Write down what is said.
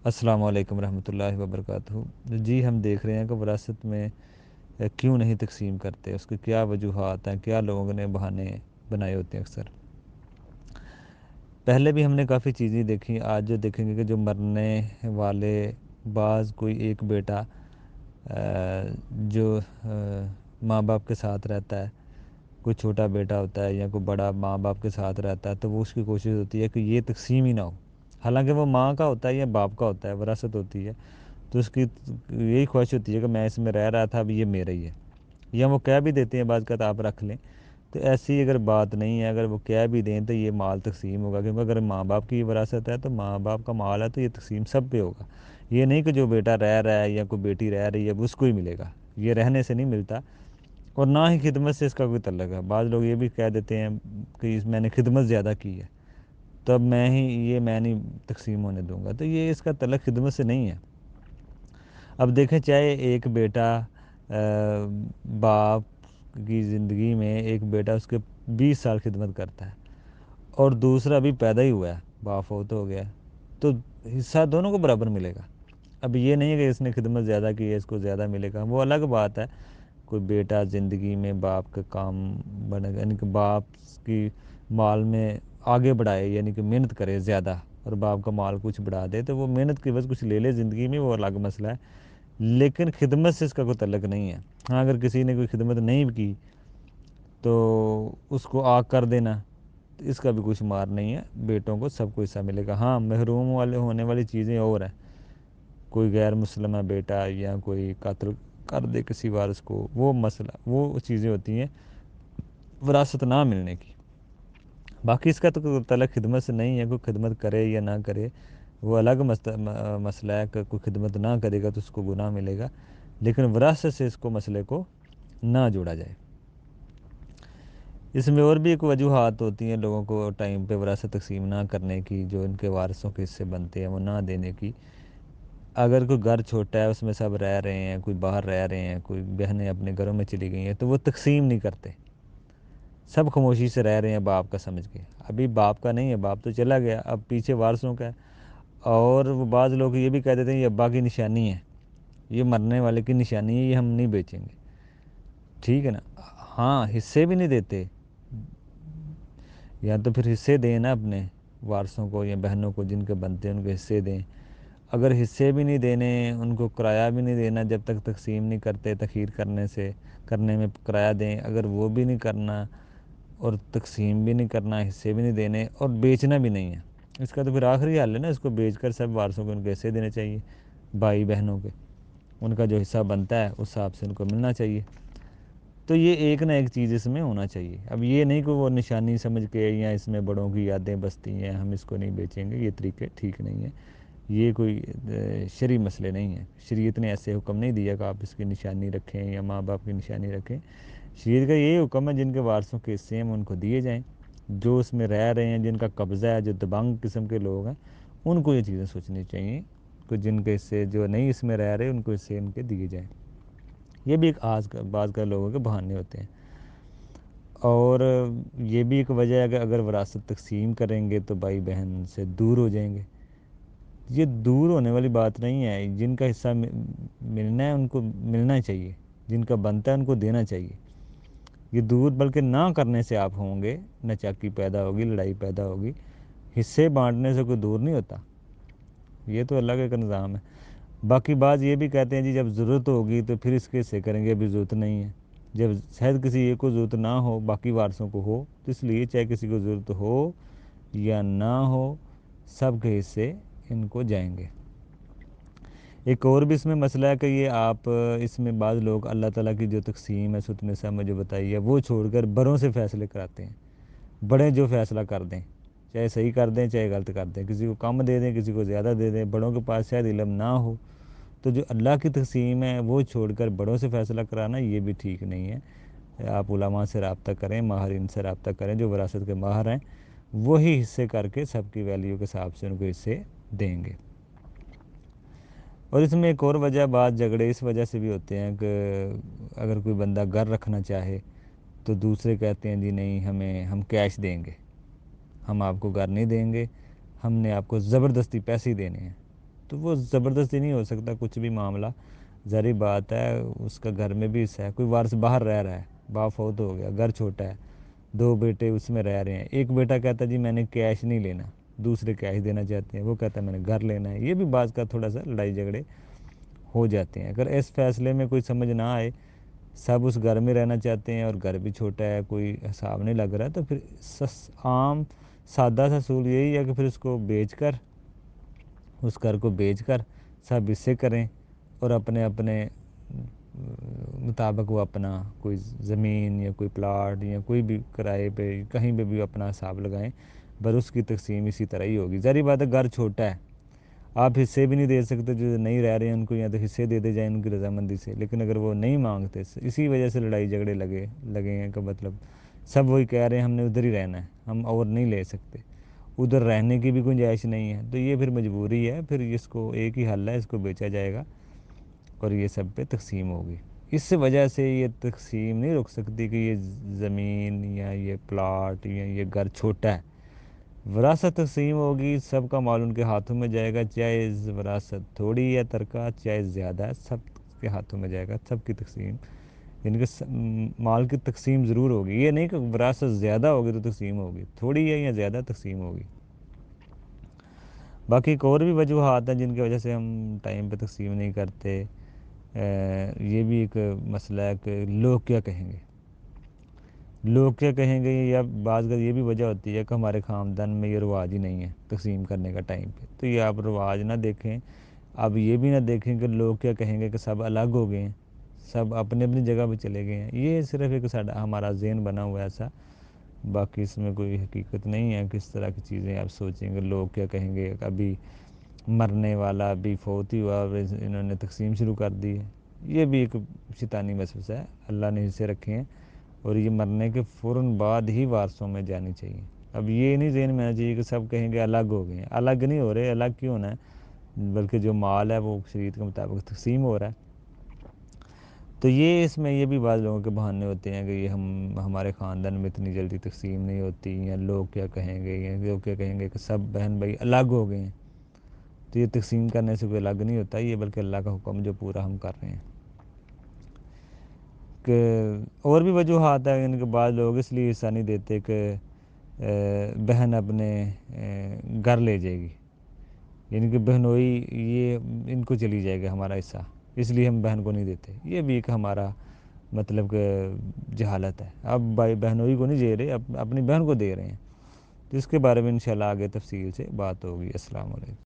السلام علیکم ورحمۃ اللہ وبرکاتہ۔ جی ہم دیکھ رہے ہیں کہ وراثت میں کیوں نہیں تقسیم کرتے، اس کے کیا وجوہات ہیں، کیا لوگوں نے بہانے بنائے ہوتے ہیں اکثر۔ پہلے بھی ہم نے کافی چیزیں دیکھی، آج جو دیکھیں گے کہ جو مرنے والے بعض کوئی ایک بیٹا جو ماں باپ کے ساتھ رہتا ہے، کوئی چھوٹا بیٹا ہوتا ہے یا کوئی بڑا ماں باپ کے ساتھ رہتا ہے، تو وہ اس کی کوشش ہوتی ہے کہ یہ تقسیم ہی نہ ہو، حالانکہ وہ ماں کا ہوتا ہے یا باپ کا ہوتا ہے، وراثت ہوتی ہے، تو اس کی یہی خواہش ہوتی ہے کہ میں اس میں رہ رہا تھا، اب یہ میرا ہی ہے، یا وہ کہہ بھی دیتے ہیں بعض کا آپ رکھ لیں۔ تو ایسی اگر بات نہیں ہے، اگر وہ کہہ بھی دیں تو یہ مال تقسیم ہوگا، کیونکہ اگر ماں باپ کی وراثت ہے تو ماں باپ کا مال ہے، تو یہ تقسیم سب پہ ہوگا۔ یہ نہیں کہ جو بیٹا رہ رہا ہے یا کوئی بیٹی رہ رہی ہے اس کو ہی ملے گا، یہ رہنے سے نہیں ملتا، اور نہ ہی خدمت سے اس کا کوئی تعلق ہے۔ بعض لوگ یہ بھی کہہ دیتے ہیں کہ میں نے خدمت زیادہ کی ہے تو اب میں نہیں تقسیم ہونے دوں گا، تو یہ اس کا تعلق خدمت سے نہیں ہے۔ اب دیکھیں، چاہے ایک بیٹا باپ کی زندگی میں ایک بیٹا اس کے 20 سال خدمت کرتا ہے اور دوسرا بھی پیدا ہی ہوا ہے، باپ فوت ہو گیا، تو حصہ دونوں کو برابر ملے گا۔ اب یہ نہیں ہے کہ اس نے خدمت زیادہ کی ہے اس کو زیادہ ملے گا، وہ الگ بات ہے۔ کوئی بیٹا زندگی میں باپ کا کام بنے گا، یعنی کہ باپ کی مال میں آگے بڑھائے، یعنی کہ محنت کرے زیادہ اور باپ کا مال کچھ بڑھا دے، تو وہ محنت کی وجہ کچھ لے لے زندگی میں، وہ الگ مسئلہ ہے، لیکن خدمت سے اس کا کوئی تعلق نہیں ہے۔ ہاں، اگر کسی نے کوئی خدمت نہیں کی تو اس کو آگ کر دینا، تو اس کا بھی کوئی شمار نہیں ہے، بیٹوں کو سب کو حصہ ملے گا۔ ہاں، محروم ہونے والی چیزیں اور ہیں، کوئی غیر مسلمہ بیٹا یا کوئی قتل کر دے کسی وارث کو، وہ مسئلہ، وہ چیزیں ہوتی ہیں وراثت نہ ملنے کی۔ باقی اس کا تو کوئی تعلق خدمت سے نہیں ہے، کوئی خدمت کرے یا نہ کرے وہ الگ مسئلہ ہے، کہ کوئی خدمت نہ کرے گا تو اس کو گناہ ملے گا، لیکن وراثت سے اس کو مسئلے کو نہ جوڑا جائے۔ اس میں اور بھی ایک وجوہات ہوتی ہیں لوگوں کو ٹائم پہ وراثت تقسیم نہ کرنے کی، جو ان کے وارثوں کے حصے بنتے ہیں وہ نہ دینے کی۔ اگر کوئی گھر چھوٹا ہے، اس میں سب رہ رہے ہیں، کوئی باہر رہ رہے ہیں، کوئی بہنیں اپنے گھروں میں چلی گئی ہیں، تو وہ تقسیم نہیں کرتے، سب خاموشی سے رہ رہے ہیں باپ کا سمجھ کے۔ ابھی باپ کا نہیں ہے، باپ تو چلا گیا، اب پیچھے وارثوں کا ہے، اور وہ بعض لوگ یہ بھی کہہ دیتے ہیں یہ ابا کی نشانی ہے، یہ مرنے والے کی نشانی ہے، یہ ہم نہیں بیچیں گے، ٹھیک ہے نا۔ ہاں، حصے بھی نہیں دیتے، یا تو پھر حصے دیں نا اپنے وارثوں کو یا بہنوں کو، جن کے بنتے ہیں ان کے حصے دیں۔ اگر حصے بھی نہیں دینے، ان کو کرایہ بھی نہیں دینا جب تک تقسیم نہیں کرتے، تاخیر کرنے میں کرایہ دیں، اگر وہ بھی نہیں کرنا اور تقسیم بھی نہیں کرنا، حصے بھی نہیں دینے اور بیچنا بھی نہیں ہے، اس کا تو پھر آخری حل ہے نا، اس کو بیچ کر سب وارثوں کو ان کے حصے دینے چاہیے، بھائی بہنوں کے، ان کا جو حصہ بنتا ہے اس حساب سے ان کو ملنا چاہیے۔ تو یہ ایک نہ ایک چیز اس میں ہونا چاہیے۔ اب یہ نہیں کہ وہ نشانی سمجھ کے یا اس میں بڑوں کی یادیں بستی ہیں ہم اس کو نہیں بیچیں گے، یہ طریقے ٹھیک نہیں ہے، یہ کوئی شرعی مسئلے نہیں ہیں، شریعت نے ایسے حکم نہیں دیا کہ آپ اس کی نشانی رکھیں یا ماں باپ کی نشانی رکھیں۔ شریعت کا یہی حکم ہے جن کے وارثوں کے حصے ہیں ان کو دیے جائیں، جو اس میں رہ رہے ہیں، جن کا قبضہ ہے، جو دبنگ قسم کے لوگ ہیں، ان کو یہ چیزیں سوچنی چاہیے کہ جن کے حصے جو نہیں اس میں رہ رہے ان کو حصے ان کے دیے جائیں۔ یہ بھی ایک بعض کا لوگوں کے بہانے ہوتے ہیں، اور یہ بھی ایک وجہ ہے کہ اگر وراثت تقسیم کریں گے تو بھائی بہن سے دور ہو جائیں گے۔ یہ دور ہونے والی بات نہیں ہے، جن کا حصہ ملنا ہے ان کو ملنا چاہیے، جن کا بنتا ہے ان کو دینا چاہیے۔ یہ دور بلکہ نہ کرنے سے آپ ہوں گے، ناچاکی پیدا ہوگی، لڑائی پیدا ہوگی، حصے بانٹنے سے کوئی دور نہیں ہوتا، یہ تو اللہ کا نظام ہے۔ باقی بعض یہ بھی کہتے ہیں جی جب ضرورت ہوگی تو پھر اس کے حصے کریں گے، ابھی ضرورت نہیں ہے۔ جب شاید کسی ایک کو ضرورت نہ ہو، باقی وارثوں کو ہو، تو اس لیے چاہے کسی کو ضرورت ہو یا نہ ہو، سب کے حصے ان کو جائیں گے۔ ایک اور بھی اس میں مسئلہ ہے کہ یہ آپ اس میں بعض لوگ اللہ تعالیٰ کی جو تقسیم ہے ست نساء میں جو بتائی ہے وہ چھوڑ کر بڑوں سے فیصلے کراتے ہیں، بڑے جو فیصلہ کر دیں، چاہے صحیح کر دیں چاہے غلط کر دیں، کسی کو کم دے دیں کسی کو زیادہ دے دیں، بڑوں کے پاس شاید علم نہ ہو، تو جو اللہ کی تقسیم ہے وہ چھوڑ کر بڑوں سے فیصلہ کرانا یہ بھی ٹھیک نہیں ہے۔ آپ علماء سے رابطہ کریں، ماہرین سے رابطہ کریں، جو وراثت کے ماہر ہیں وہی حصے کر کے سب کی ویلیو کے حساب سے ان کو حصے دیں گے۔ اور اس میں ایک اور وجہ، بعض جھگڑے اس وجہ سے بھی ہوتے ہیں کہ اگر کوئی بندہ گھر رکھنا چاہے تو دوسرے کہتے ہیں جی نہیں، ہم کیش دیں گے، ہم آپ کو گھر نہیں دیں گے، ہم نے آپ کو زبردستی پیسے دینے ہیں۔ تو وہ زبردستی نہیں ہو سکتا کچھ بھی معاملہ، ظاہری بات ہے اس کا گھر میں بھی حصہ ہے. کوئی وارث باہر رہ رہا ہے، باپ فوت ہو گیا، گھر چھوٹا ہے، 2 بیٹے اس میں رہ رہے ہیں، ایک بیٹا کہتا ہے جی میں نے کیش نہیں لینا، دوسرے کیش دینا چاہتے ہیں، وہ کہتا ہے میں نے گھر لینا ہے. یہ بھی بعض کا تھوڑا سا لڑائی جھگڑے ہو جاتے ہیں. اگر اس فیصلے میں کوئی سمجھ نہ آئے، سب اس گھر میں رہنا چاہتے ہیں اور گھر بھی چھوٹا ہے، کوئی حساب نہیں لگ رہا، تو پھر عام سادہ سا اصول یہی ہے کہ پھر اس کو بیچ کر، اس گھر کو بیچ کر سب حصے کریں اور اپنے اپنے مطابق وہ اپنا کوئی زمین یا کوئی پلاٹ یا کوئی بھی کرائے پہ کہیں پہ بھی اپنا حساب لگائیں، پر اس کی تقسیم اسی طرح ہی ہوگی. ظاہری بات ہے گھر چھوٹا ہے، آپ حصے بھی نہیں دے سکتے، جو نہیں رہ رہے ہیں ان کو یا تو حصے دے جائیں ان کی رضامندی سے، لیکن اگر وہ نہیں مانگتے، اسی وجہ سے لڑائی جھگڑے لگے ہیں کہ مطلب سب وہی کہہ رہے ہیں ہم نے ادھر ہی رہنا ہے، ہم اور نہیں لے سکتے، ادھر رہنے کی بھی گنجائش نہیں ہے، تو یہ پھر مجبوری ہے. پھر اس کو ایک ہی حل ہے، اس کو بیچا جائے گا اور یہ سب پہ تقسیم ہوگی. اس وجہ سے یہ تقسیم نہیں رک سکتی کہ یہ زمین یا یہ پلاٹ یا یہ گھر چھوٹا ہے. وراثت تقسیم ہوگی، سب کا مال ان کے ہاتھوں میں جائے گا، چاہے وراثت تھوڑی ہے ترکہ چاہے زیادہ ہے، سب کے ہاتھوں میں جائے گا، سب کی تقسیم، یعنی کہ مال کی تقسیم ضرور ہوگی. یہ نہیں کہ وراثت زیادہ ہوگی تو تقسیم ہوگی، تھوڑی ہے یا زیادہ تقسیم ہوگی. باقی ایک اور بھی وجوہات ہیں جن کی وجہ سے ہم ٹائم پہ تقسیم نہیں کرتے. یہ بھی ایک مسئلہ ہے کہ لوگ کیا کہیں گے، لوگ کیا کہیں گے، یا بعض کا یہ بھی وجہ ہوتی ہے کہ ہمارے خاندان میں یہ رواج ہی نہیں ہے تقسیم کرنے کا ٹائم پہ. تو یہ آپ رواج نہ دیکھیں، اب یہ بھی نہ دیکھیں کہ لوگ کیا کہیں گے کہ سب الگ ہو گئے ہیں، سب اپنی اپنی جگہ پہ چلے گئے ہیں. یہ صرف ایک ہمارا ذہن بنا ہوا ہے ایسا، باقی اس میں کوئی حقیقت نہیں ہے. کس طرح کی چیزیں آپ سوچیں گے لوگ کیا کہیں گے، ابھی مرنے والا ابھی فوت ہی ہوا انہوں نے تقسیم شروع کر دی ہے. یہ بھی ایک شیطانی وسوسہ ہے، اللہ نے حصے رکھے ہیں اور یہ مرنے کے فوراً بعد ہی وارثوں میں جانی چاہیے. اب یہ نہیں ذہن میں آنا چاہیے کہ سب کہیں گے الگ ہو گئے ہیں، الگ نہیں ہو رہے، الگ کیوں ہونا ہے، بلکہ جو مال ہے وہ شریعت کے مطابق تقسیم ہو رہا ہے. تو یہ اس میں یہ بھی بعض لوگوں کے بہانے ہوتے ہیں کہ یہ ہمارے خاندان میں اتنی جلدی تقسیم نہیں ہوتی، یا لوگ کیا کہیں گے، یا لوگ کیا کہیں گے کہ سب بہن بھائی الگ ہو گئے ہیں. تو یہ تقسیم کرنے سے کوئی الگ نہیں ہوتا، یہ بلکہ اللہ کا حکم جو پورا ہم کر رہے ہیں. کہ اور بھی وجوہات ہیں ان کے بعض لوگ اس لیے حصہ نہیں دیتے کہ بہن اپنے گھر لے جائے گی، یعنی کہ بہنوئی یہ ان کو چلی جائے گا ہمارا حصہ، اس لیے ہم بہن کو نہیں دیتے. یہ بھی ایک ہمارا مطلب کہ جہالت ہے. اب بھائی بہنوئی کو نہیں دے رہے، اپنی بہن کو دے رہے ہیں. تو اس کے بارے میں انشاءاللہ آگے تفصیل سے بات ہوگی. السلام علیکم.